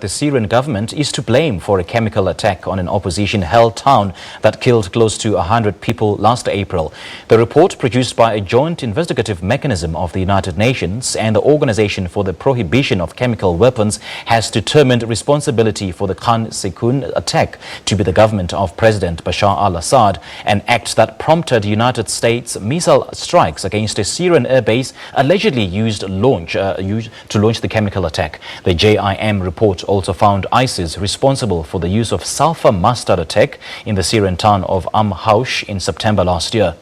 The Syrian government is to blame for a chemical attack on an opposition-held town that killed close to 100 people last April. The report, produced by a Joint Investigative Mechanism of the United Nations and the Organization for the Prohibition of Chemical Weapons, has determined responsibility for the Khan Skeikhoun attack to be the government of President Bashar al-Assad, an act that prompted United States missile strikes against a Syrian airbase allegedly used to launch the chemical attack. The JIM report also found ISIS responsible for the use of sulphur mustard attack in the Syrian town of Umm Hawsh in September last year.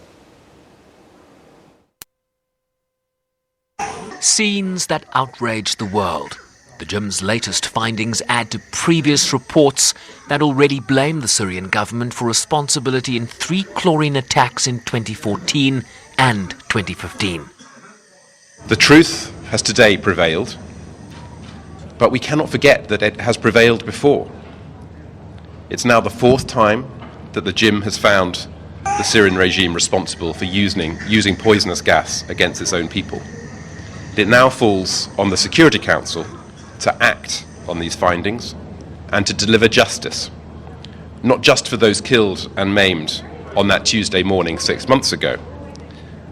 Scenes that outraged the world. The JIM's latest findings add to previous reports that already blame the Syrian government for responsibility in 3 chlorine attacks in 2014 and 2015. The truth has today prevailed, but we cannot forget that it has prevailed before. It's now the 4th time that the JIM has found the Syrian regime responsible for using poisonous gas against its own people. It now falls on the Security Council to act on these findings and to deliver justice, not just for those killed and maimed on that Tuesday morning 6 months ago,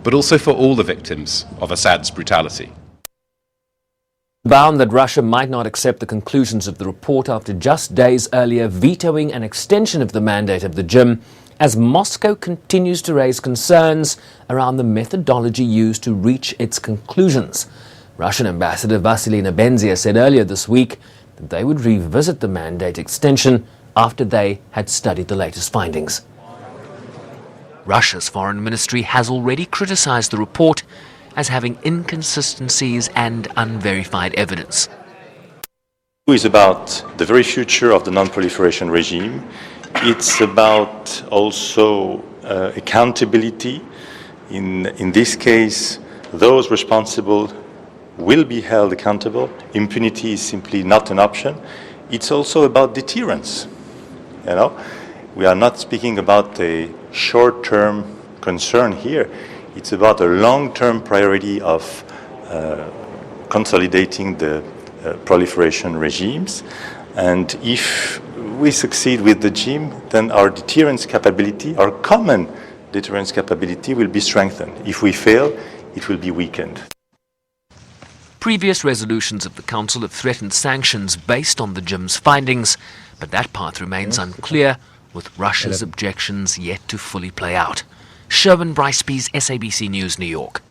but also for all the victims of Assad's brutality. Bound that Russia might not accept the conclusions of the report after just days earlier vetoing an extension of the mandate of the JIM, as Moscow continues to raise concerns around the methodology used to reach its conclusions. Russian Ambassador Vasily Nebenzia said earlier this week that they would revisit the mandate extension after they had studied the latest findings. Russia's foreign ministry has already criticized the report as having inconsistencies and unverified evidence. It's about the very future of the non-proliferation regime. It's about also accountability. In this case, those responsible will be held accountable. Impunity is simply not an option. It's also about deterrence. We are not speaking about a short-term concern here. It's about a long-term priority of consolidating the proliferation regimes. And if we succeed with the JIM, then our deterrence capability, our common deterrence capability, will be strengthened. If we fail, it will be weakened. Previous resolutions of the Council have threatened sanctions based on the JIM's findings, but that path remains unclear, with Russia's objections yet to fully play out. Sherwin Bryceby's SABC News, New York.